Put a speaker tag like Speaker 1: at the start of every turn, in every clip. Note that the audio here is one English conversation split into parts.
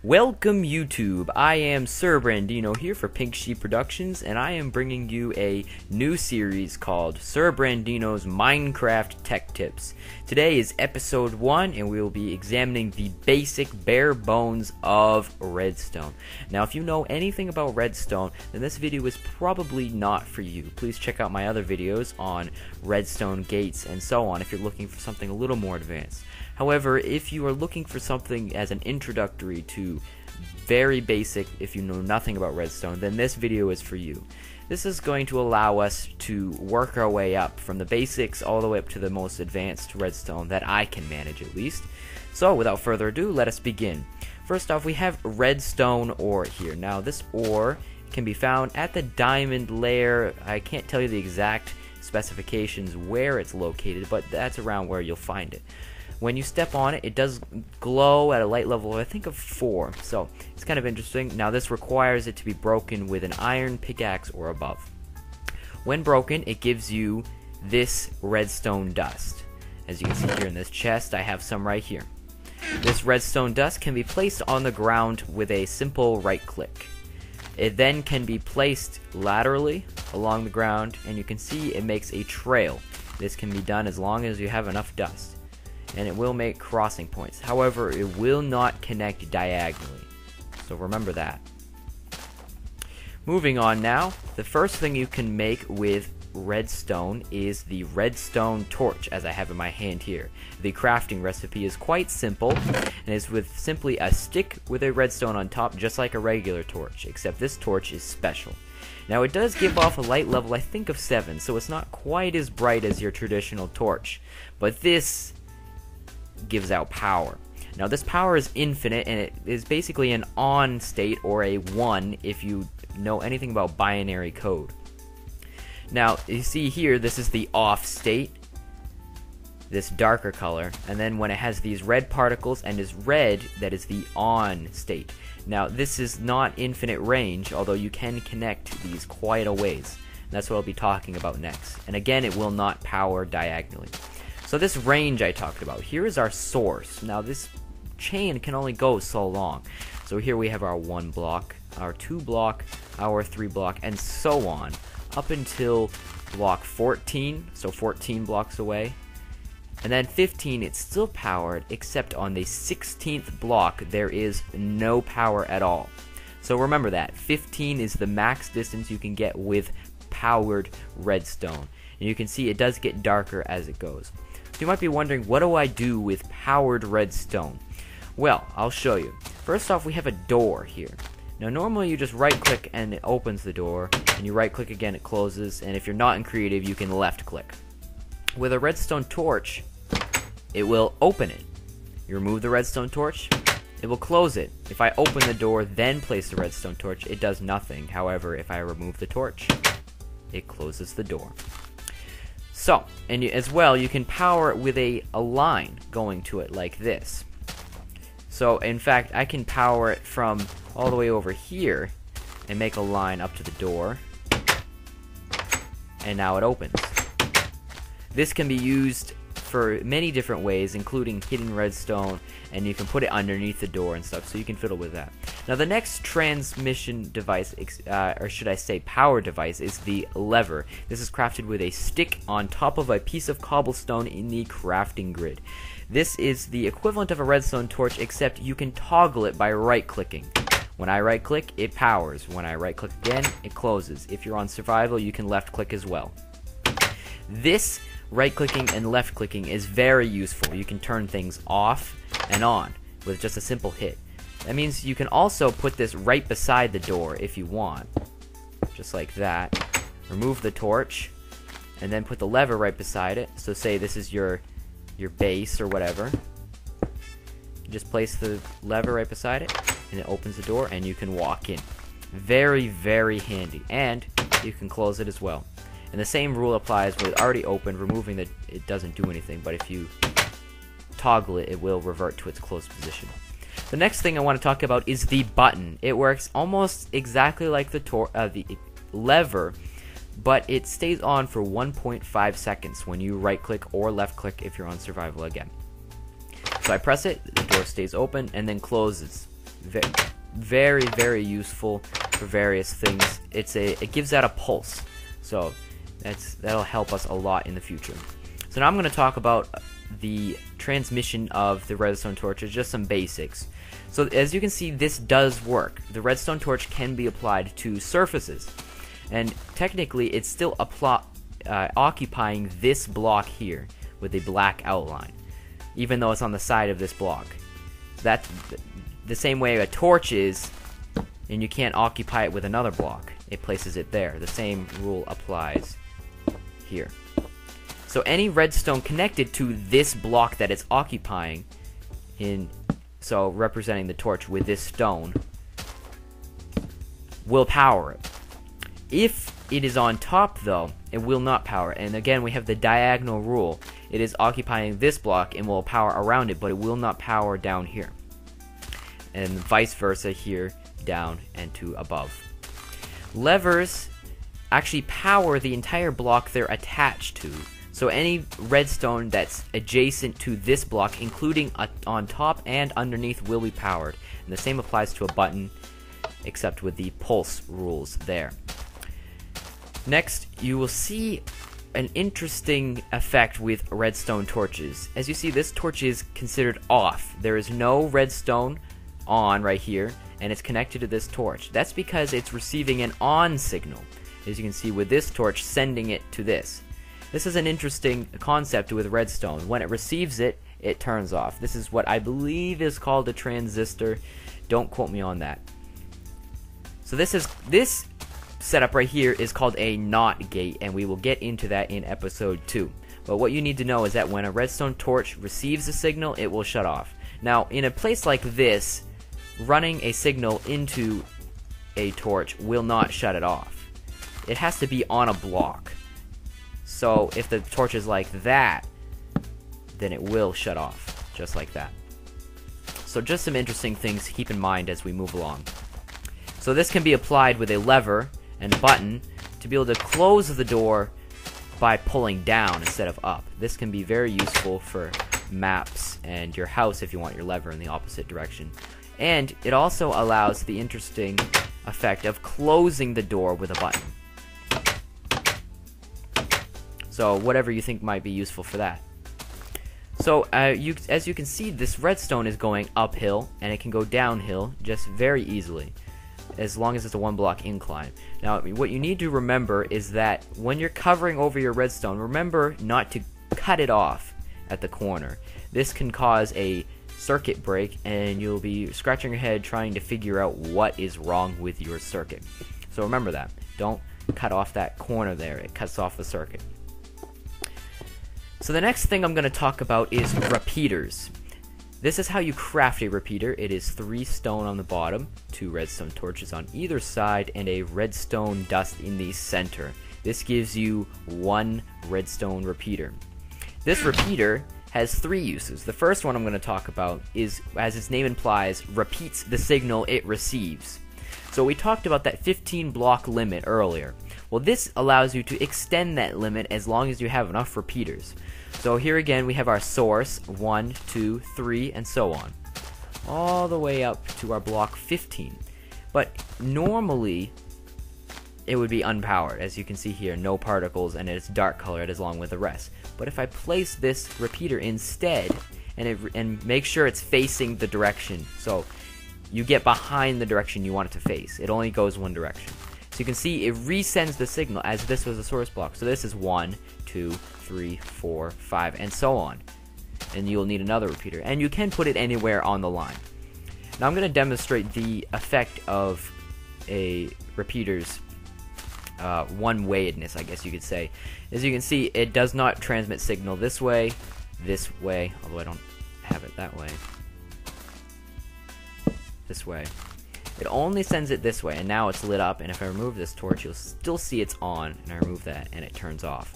Speaker 1: Welcome YouTube, I am Sirbrandino here for Pink Sheep Productions, and I am bringing you a new series called Sirbrandino's Minecraft Tech Tips. Today is episode 1 and we will be examining the basic bare bones of redstone. Now if you know anything about redstone, then this video is probably not for you. Please check out my other videos on redstone gates and so on if you're looking for something a little more advanced. However, if you are looking for something as an introductory to very basic, if you know nothing about redstone, then this video is for you. This is going to allow us to work our way up from the basics all the way up to the most advanced redstone that I can manage at least. So without further ado, let us begin. First off, we have redstone ore here. Now this ore can be found at the diamond layer. I can't tell you the exact specifications where it's located, but that's around where you'll find it. When you step on it, it does glow at a light level, I think, of 4. So it's kind of interesting. Now this requires it to be broken with an iron pickaxe or above. When broken, it gives you this redstone dust. As you can see here in this chest, I have some right here. This redstone dust can be placed on the ground with a simple right click. It then can be placed laterally along the ground, and you can see it makes a trail. This can be done as long as you have enough dust, and it will make crossing points. However, it will not connect diagonally, so remember that. Moving on now, the first thing you can make with redstone is the redstone torch, as I have in my hand here. The crafting recipe is quite simple, and is with simply a stick with a redstone on top, just like a regular torch, except this torch is special. Now it does give off a light level, I think, of 7, so it's not quite as bright as your traditional torch, but this gives out power. Now this power is infinite, and it is basically an on state, or a 1 if you know anything about binary code. Now you see here, this is the off state, this darker color, and then when it has these red particles and is red, that is the on state. Now this is not infinite range, although you can connect these quite a ways, and that's what I'll be talking about next. And again, it will not power diagonally. So this range I talked about, here is our source. Now this chain can only go so long. So here we have our 1 block, our 2 block, our 3 block, and so on, up until block 14, so 14 blocks away. And then 15, it's still powered, except on the 16th block, there is no power at all. So remember that, 15 is the max distance you can get with powered redstone. And you can see it does get darker as it goes. You might be wondering, what do I do with powered redstone? Well, I'll show you. First off, we have a door here. Now normally you just right click and it opens the door, and you right click again, it closes, and if you're not in creative, you can left click. With a redstone torch, it will open it. You remove the redstone torch, it will close it. If I open the door, then place the redstone torch, it does nothing. However, if I remove the torch, it closes the door. So, and as well, you can power it with a line going to it like this. So, in fact, I can power it from all the way over here and make a line up to the door. And now it opens. This can be used for many different ways, including hidden redstone, and you can put it underneath the door and stuff, so you can fiddle with that. Now the next transmission device, or should I say power device, is the lever. This is crafted with a stick on top of a piece of cobblestone in the crafting grid. This is the equivalent of a redstone torch, except you can toggle it by right clicking. When I right click, it powers. When I right click again, it closes. If you're on survival, you can left click as well. This right clicking and left clicking is very useful. You can turn things off and on with just a simple hit. That means you can also put this right beside the door if you want, just like that. Remove the torch and then put the lever right beside it. So say this is your base or whatever. Just place the lever right beside it and it opens the door and you can walk in. Very, very handy, and you can close it as well. And the same rule applies with already open. Removing it doesn't do anything, but if you toggle it, it will revert to its closed position. The next thing I want to talk about is the button. It works almost exactly like the lever, but it stays on for 1.5 seconds when you right click or left click if you're on survival again. So I press it, the door stays open, and then closes. very, very useful for various things. It gives out a pulse, so that'll help us a lot in the future. So now I'm going to talk about the transmission of the redstone torch. It's just some basics. So as you can see, this does work. The redstone torch can be applied to surfaces, and technically it's still occupying this block here with a black outline, even though it's on the side of this block. That's the same way a torch is, and you can't occupy it with another block. It places it there. The same rule applies here. So any redstone connected to this block that it's occupying, so representing the torch with this stone, will power it. If it is on top, though, it will not power. And again, we have the diagonal rule. It is occupying this block and will power around it, but it will not power down here. And vice versa here, down and to above. Levers actually power the entire block they're attached to. So any redstone that's adjacent to this block, including on top and underneath, will be powered. And the same applies to a button, except with the pulse rules there. Next, you will see an interesting effect with redstone torches. As you see, this torch is considered off. There is no redstone on right here, and it's connected to this torch. That's because it's receiving an on signal, as you can see with this torch sending it to this. This is an interesting concept with redstone. When it receives it, it turns off. This is what I believe is called a transistor. Don't quote me on that. So this setup right here is called a NOT gate, and we will get into that in episode 2. But what you need to know is that when a redstone torch receives a signal, it will shut off. Now, in a place like this, running a signal into a torch will not shut it off. It has to be on a block. So if the torch is like that, then it will shut off, just like that. So just some interesting things to keep in mind as we move along. So this can be applied with a lever and button to be able to close the door by pulling down instead of up. This can be very useful for maps and your house if you want your lever in the opposite direction. And it also allows the interesting effect of closing the door with a button. So whatever you think might be useful for that. So as you can see, this redstone is going uphill, and it can go downhill just very easily, as long as it's a 1-block incline. Now, what you need to remember is that when you're covering over your redstone, remember not to cut it off at the corner. This can cause a circuit break, and you'll be scratching your head trying to figure out what is wrong with your circuit. So remember that. Don't cut off that corner there. It cuts off the circuit. So the next thing I'm going to talk about is repeaters. This is how you craft a repeater. It is 3 stone on the bottom, 2 redstone torches on either side, and a redstone dust in the center. This gives you 1 redstone repeater. This repeater has 3 uses. The first one I'm going to talk about is, as its name implies, repeats the signal it receives. So we talked about that 15-block limit earlier. Well, this allows you to extend that limit as long as you have enough repeaters. So here again we have our source, 1, 2, 3, and so on, all the way up to our block 15. But normally it would be unpowered. As you can see here, no particles, and it's dark colored as along with the rest. But if I place this repeater instead, and make sure it's facing the direction, so you get behind the direction you want it to face. It only goes one direction. So you can see it resends the signal as this was a source block. So this is 1, 2, 3, 4, 5, and so on. And you'll need another repeater. And you can put it anywhere on the line. Now I'm going to demonstrate the effect of a repeater's one-wayedness, I guess you could say. As you can see, it does not transmit signal this way, although I don't have it that way, this way. It only sends it this way, and now it's lit up, and if I remove this torch, you'll still see it's on, and I remove that, and it turns off.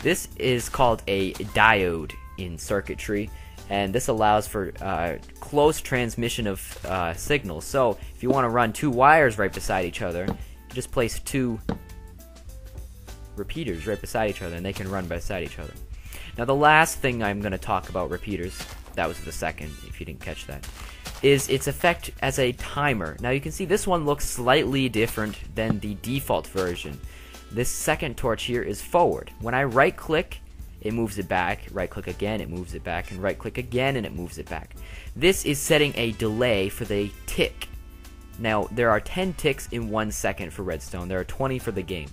Speaker 1: This is called a diode in circuitry, and this allows for close transmission of signals. So if you want to run 2 wires right beside each other, you just place 2 repeaters right beside each other, and they can run beside each other. Now the last thing I'm going to talk about repeaters, that was the second, if you didn't catch that, is its effect as a timer. Now you can see this one looks slightly different than the default version. This second torch here is forward. When I right click, it moves it back, right click again, it moves it back, and right click again and it moves it back. This is setting a delay for the tick. Now there are 10 ticks in 1 second for Redstone. There are 20 for the game.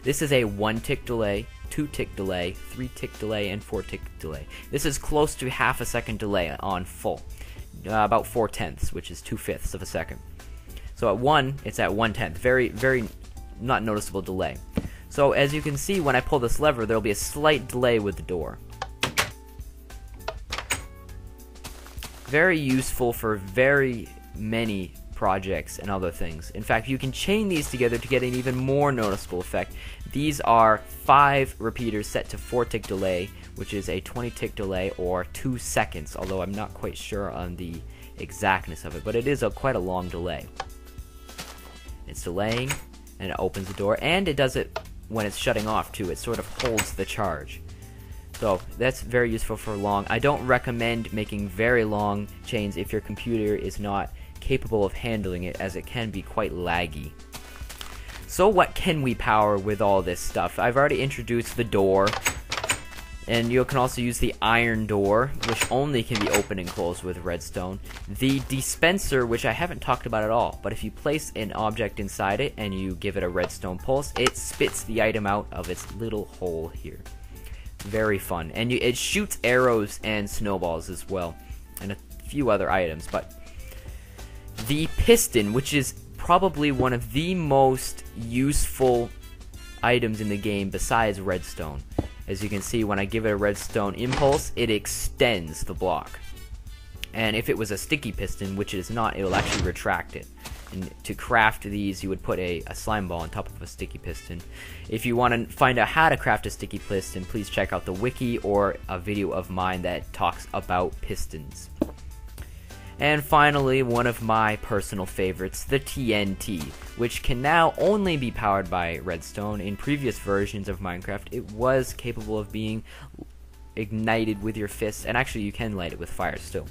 Speaker 1: This is a 1 tick delay, 2 tick delay, 3 tick delay, and 4 tick delay. This is close to half a second delay on full. About 4/10, which is 2/5 of a second. So at 1, it's at 1/10. Very, very not noticeable delay. So as you can see, when I pull this lever, there'll be a slight delay with the door. Very useful for very many projects and other things. In fact, you can chain these together to get an even more noticeable effect. These are 5 repeaters set to 4 tick delay, which is a 20 tick delay or 2 seconds, although I'm not quite sure on the exactness of it, but it is quite a long delay. It's delaying, and it opens the door, and it does it when it's shutting off too. It sort of holds the charge. So that's very useful for long. I don't recommend making very long chains if your computer is not capable of handling it, as it can be quite laggy. So what can we power with all this stuff? I've already introduced the door, and you can also use the iron door, which only can be opened and closed with redstone. The dispenser, which I haven't talked about at all, but if you place an object inside it and you give it a redstone pulse, it spits the item out of its little hole here. Very fun. And it shoots arrows and snowballs as well, and a few other items. But the piston, which is probably one of the most useful items in the game besides redstone. As you can see, when I give it a redstone impulse, it extends the block. And if it was a sticky piston, which it is not, it will actually retract it. And to craft these, you would put a slime ball on top of a sticky piston. If you want to find out how to craft a sticky piston, please check out the wiki or a video of mine that talks about pistons. And finally, one of my personal favorites, the TNT, which can now only be powered by redstone. In previous versions of Minecraft, it was capable of being ignited with your fists, and actually you can light it with fire still.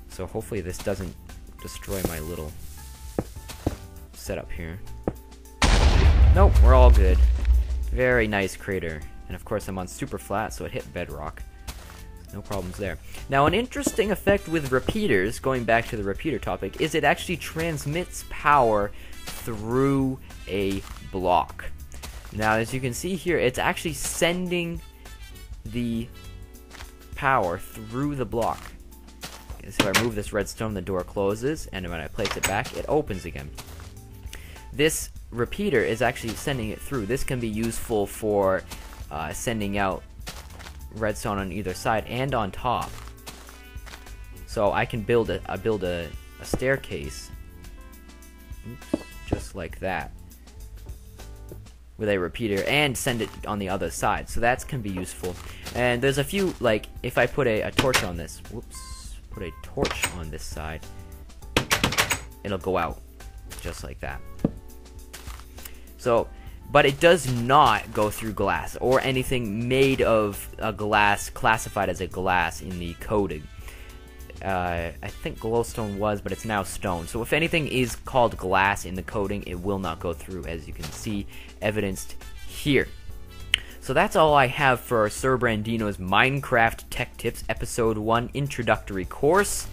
Speaker 1: So hopefully this doesn't destroy my little setup here. Nope, we're all good. Very nice crater. And of course I'm on super flat, so it hit bedrock. No problems there. Now, an interesting effect with repeaters, going back to the repeater topic, is it actually transmits power through a block. Now, as you can see here, it's actually sending the power through the block. So if I move this redstone, the door closes, and when I place it back, it opens again. This repeater is actually sending it through. This can be useful for sending out redstone on either side and on top. So I can build a staircase, oops, just like that, with a repeater, and send it on the other side. So that can be useful. And there's a few, like if I put a torch on this, whoops, put a torch on this side, it'll go out just like that. So, but it does not go through glass or anything made of a glass, classified as a glass in the coding. I think glowstone was, but it's now stone. So if anything is called glass in the coding, it will not go through, as you can see evidenced here. So that's all I have for Sirbrandino's Minecraft Tech Tips Episode 1 Introductory Course.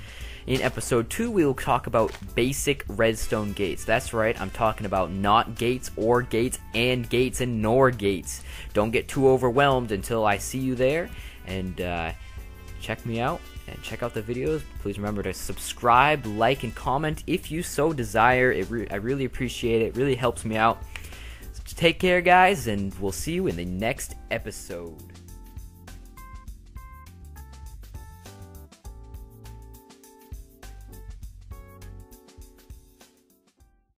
Speaker 1: In Episode 2, we will talk about basic redstone gates. That's right, I'm talking about not gates, or gates, and nor gates. Don't get too overwhelmed until I see you there. And check me out, and check out the videos. Please remember to subscribe, like, and comment if you so desire. I really appreciate it. It really helps me out. So take care, guys, and we'll see you in the next episode.